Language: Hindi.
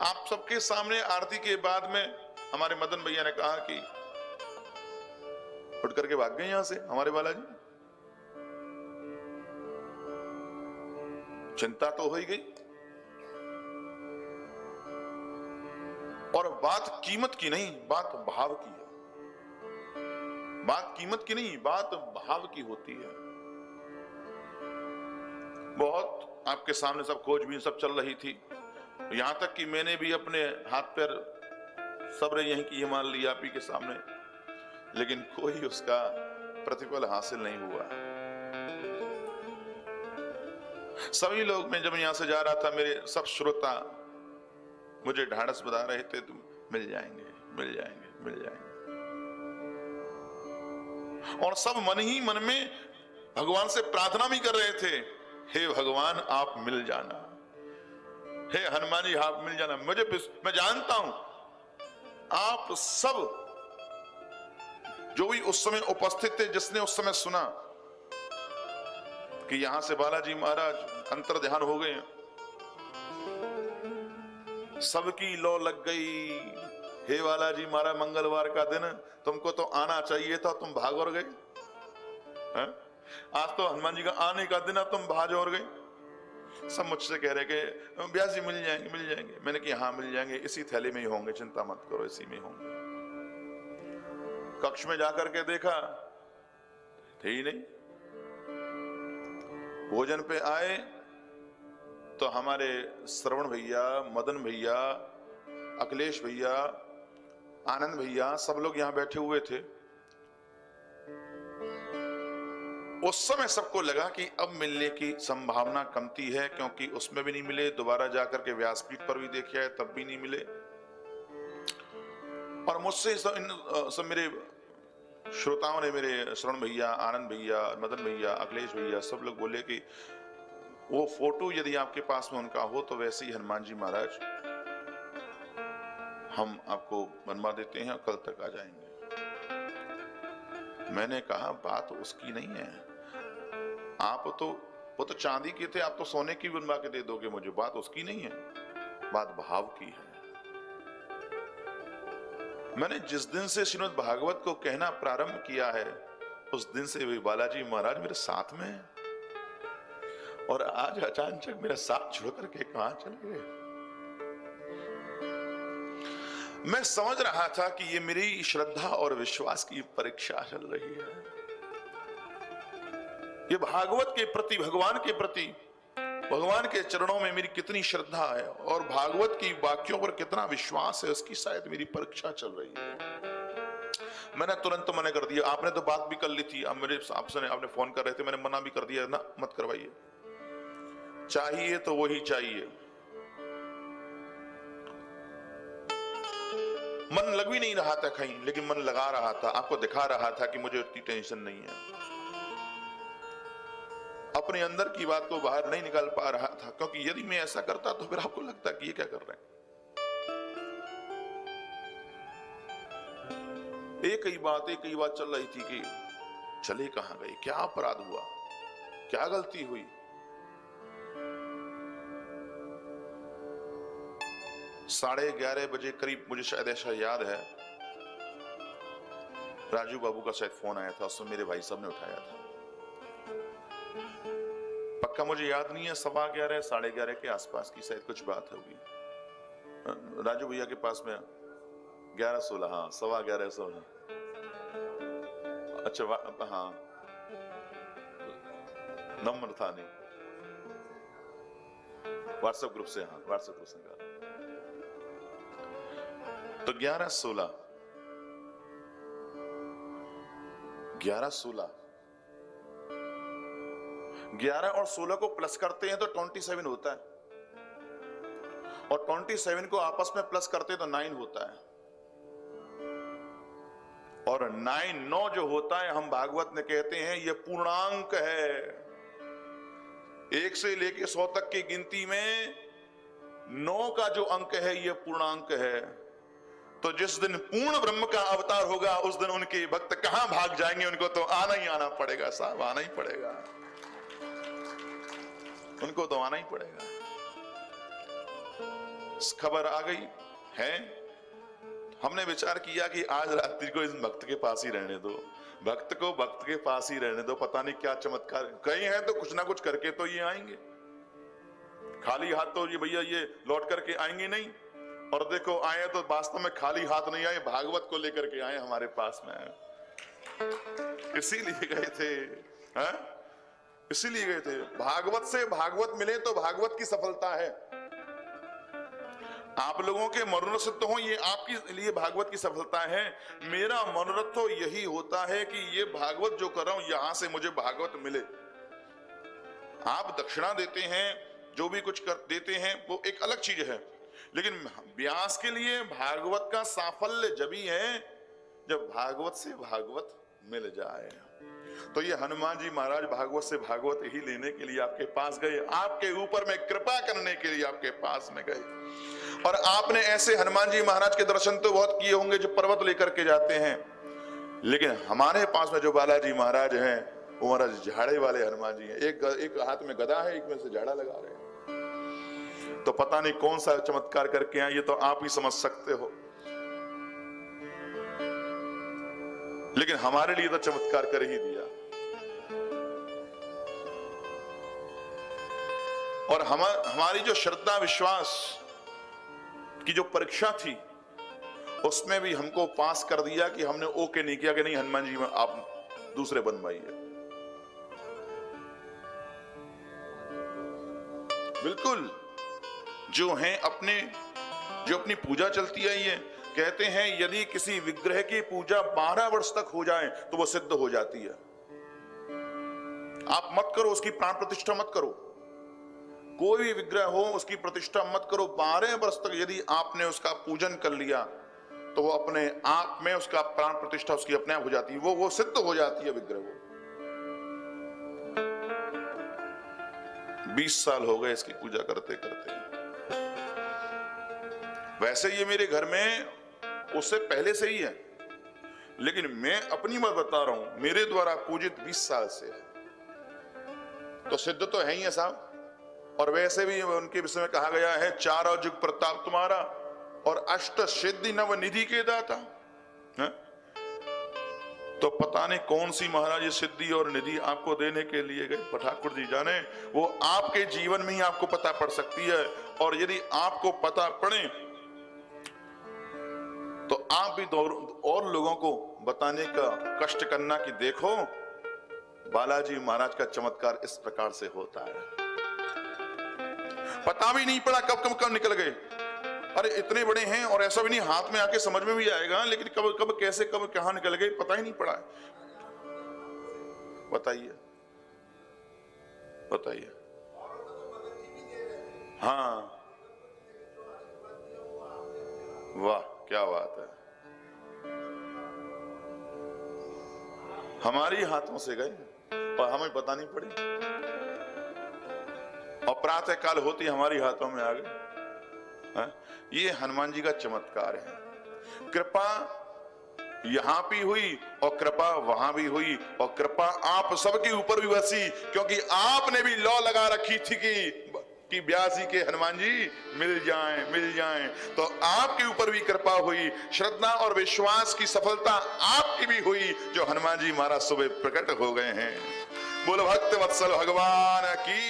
आप सबके सामने आरती के बाद में हमारे मदन भैया ने कहा कि उठ करके भाग गए यहां से हमारे बालाजी। चिंता तो हो ही गई। और बात कीमत की नहीं, बात भाव की है। बात कीमत की नहीं, बात भाव की होती है। बहुत आपके सामने सब खोजबीन सब चल रही थी, यहां तक कि मैंने भी अपने हाथ पैर सब्र यहीं की मान लिया आप ही के सामने, लेकिन कोई उसका प्रतिफल हासिल नहीं हुआ। सभी लोग, मैं जब यहां से जा रहा था, मेरे सब श्रोता मुझे ढाढ़स बता रहे थे, तुम मिल जाएंगे, मिल जाएंगे, मिल जाएंगे। और सब मन ही मन में भगवान से प्रार्थना भी कर रहे थे, हे भगवान आप मिल जाना, हे हनुमान जी आप मिल जाना। मैं जानता हूं आप सब जो भी उस समय उपस्थित थे, जिसने उस समय सुना कि यहां से बालाजी महाराज अंतर ध्यान हो गए, सबकी लौ लग गई, हे बालाजी महाराज मंगलवार का दिन तुमको तो आना चाहिए था, तुम भाग और गए। आज तो हनुमान जी का आने का दिन है, तुम भाग और गए। सब मुझसे कह रहे कि ब्यास जी मिल जाएंगे, मिल जाएंगे। मैंने कहा हाँ मिल जाएंगे, इसी थैली में ही होंगे, चिंता मत करो, इसी में होंगे। कक्ष में जाकर के देखा थे ही नहीं। भोजन पे आए तो हमारे श्रवण भैया, मदन भैया, अखिलेश भैया, आनंद भैया, सब लोग यहां बैठे हुए थे। उस समय सबको लगा कि अब मिलने की संभावना कमती है, क्योंकि उसमें भी नहीं मिले, दोबारा जाकर के व्यासपीठ पर भी देखे आए तब भी नहीं मिले। और मुझसे सब मेरे श्रोताओं ने, मेरे श्रवण भैया, आनंद भैया, मदन भैया, अखिलेश भैया, सब लोग बोले कि वो फोटो यदि आपके पास में उनका हो तो वैसे ही हनुमान जी महाराज हम आपको बनवा देते हैं, कल तक आ जाएंगे। मैंने कहा बात उसकी नहीं है, आप तो वो तो चांदी के थे, आप तो सोने की बनवा के दे दोगे मुझे, बात उसकी नहीं है, बात भाव की है। मैंने जिस दिन से श्रीमद् भागवत को कहना प्रारंभ किया है, उस दिन से वे बालाजी महाराज मेरे साथ में है, और आज अचानक मेरा साथ छोड़ करके कहां चले गए। मैं समझ रहा था कि ये मेरी श्रद्धा और विश्वास की परीक्षा चल रही है। ये भागवत के प्रति, भगवान के प्रति, भगवान के चरणों में मेरी कितनी श्रद्धा है और भागवत की वाक्यों पर कितना विश्वास है, उसकी शायद मेरी परीक्षा चल रही है। मैंने तुरंत मना कर दिया। आपने तो बात भी कर ली थी, अब मेरे आपसे आपने फोन कर रहे थे, मैंने मना भी कर दिया ना, मत करवाइए, चाहिए तो वही चाहिए। मन लग भी नहीं रहा था कहीं, लेकिन मन लगा रहा था, आपको दिखा रहा था कि मुझे उतनी टेंशन नहीं है। अपने अंदर की बात को बाहर नहीं निकाल पा रहा था, क्योंकि यदि मैं ऐसा करता तो फिर आपको लगता कि ये क्या कर रहे हैं। एक ही बात चल रही थी कि चले कहां गए, क्या अपराध हुआ, क्या गलती हुई। साढ़े 11 बजे करीब, मुझे शायद ऐसा याद है, राजू बाबू का शायद फोन आया था, उसमें मेरे भाई साहब ने उठाया था। पक्का मुझे याद नहीं है, 11:15 साढ़े 11 के आसपास की शायद कुछ बात होगी। राजू भैया के पास में 11:16, हाँ 11:15। अच्छा हाँ, नंबर था नहीं, व्हाट्सएप ग्रुप से, हाँ व्हाट्सएप ग्रुप से। तो 11:16 11 और 16 को प्लस करते हैं तो 27 होता है, और 27 को आपस में प्लस करते हैं तो 9 होता है, और 9 जो होता है, हम भागवत में कहते हैं ये पूर्णांक है। 1 से लेके 100 तक की गिनती में 9 का जो अंक है ये पूर्णांक है। तो जिस दिन पूर्ण ब्रह्म का अवतार होगा, उस दिन उनके भक्त कहां भाग जाएंगे, उनको तो आना ही आना पड़ेगा साहब, आना ही पड़ेगा, उनको तो आना ही पड़ेगा। खबर आ गई है। हमने विचार किया कि आज रात्रि को इस भक्त के पास ही रहने दो, भक्त को भक्त के पास ही रहने दो, पता नहीं क्या चमत्कार कहीं है तो कुछ ना कुछ करके तो ये आएंगे, खाली हाथ तो ये भैया ये लौट करके आएंगे नहीं। और देखो आए तो वास्तव में खाली हाथ नहीं आए, भागवत को लेकर के आए, हमारे पास में आए, इसीलिए गए थे, इसीलिए गए थे। भागवत से भागवत मिले तो भागवत की सफलता है। आप लोगों के मनोरथ सिद्ध हो, ये आपके लिए भागवत की सफलता है। मेरा मनोरथ तो यही होता है कि ये भागवत जो कर रहा हूं यहां से मुझे भागवत मिले। आप दक्षिणा देते हैं, जो भी कुछ कर देते हैं वो एक अलग चीज है, लेकिन व्यास के लिए भागवत का साफल्य जब ही है जब भागवत से भागवत मिल जाए। तो ये हनुमान जी महाराज भागवत से भागवत ही लेने के लिए आपके पास गए, आपके ऊपर में कृपा करने के लिए आपके पास में गए। और आपने ऐसे हनुमान जी महाराज के दर्शन तो बहुत किए होंगे जो पर्वत लेकर के जाते हैं, लेकिन हमारे पास में जो बालाजी महाराज हैं वो महाराज झाड़े वाले हनुमान जी हैं। एक हाथ में गदा है, एक में से झाड़ा लगा रहे हैं। तो पता नहीं कौन सा चमत्कार करके आए, ये तो आप ही समझ सकते हो, लेकिन हमारे लिए तो चमत्कार कर ही दिया। और हमारी जो श्रद्धा विश्वास की जो परीक्षा थी उसमें भी हमको पास कर दिया कि हमने ओके नहीं किया कि नहीं हनुमान जी आप दूसरे बनवाइए। बिल्कुल जो अपनी पूजा चलती आई है, कहते हैं यदि किसी विग्रह की पूजा 12 वर्ष तक हो जाए तो वो सिद्ध हो जाती है। आप मत करो, उसकी प्राण प्रतिष्ठा मत करो, कोई भी विग्रह हो उसकी प्रतिष्ठा मत करो। 12 वर्ष तक यदि आपने उसका पूजन कर लिया तो वो अपने आप में उसका प्राण प्रतिष्ठा उसकी अपने आप हो जाती है, वो सिद्ध हो जाती है विग्रह। वो 20 साल हो गए इसकी पूजा करते करते। वैसे ये मेरे घर में उससे पहले से ही है, लेकिन मैं अपनी बात बता रहा हूं, मेरे द्वारा पूजित 20 साल से है, तो सिद्ध तो है ही है साहब। और वैसे भी उनके विषय में कहा गया है 4 जुग प्रताप तुम्हारा और 8 सिद्धि नव निधि के दाता है? तो पता नहीं कौन सी महाराज ये सिद्धि और निधि आपको देने के लिए गए, ठाकुर जी जाने। वो आपके जीवन में ही आपको पता पड़ सकती है, और यदि आपको पता पड़े तो आप भी और लोगों को बताने का कष्ट करना कि देखो बालाजी महाराज का चमत्कार इस प्रकार से होता है। पता भी नहीं पड़ा कब निकल गए। अरे इतने बड़े हैं और ऐसा भी नहीं हाथ में आके समझ में भी आएगा, लेकिन कब कैसे कब कहां निकल गए पता ही नहीं पड़ा। बताइए बताइए। हाँ वाह क्या बात है। हमारी हाथों से गए और हमें पता नहीं पड़ी, और प्रातः काल होती हमारी हाथों में आ गए। ये हनुमान जी का चमत्कार है। कृपा यहां भी हुई और कृपा वहां भी हुई, और कृपा आप सबके ऊपर भी बरसी, क्योंकि आपने भी लौ लगा रखी थी कि व्यास जी के हनुमान जी मिल जाएं, तो आपके ऊपर भी कृपा हुई। श्रद्धा और विश्वास की सफलता आपकी भी हुई, जो हनुमान जी महाराज सुबह प्रकट हो गए हैं। बोलो भक्त वत्सल भगवान की।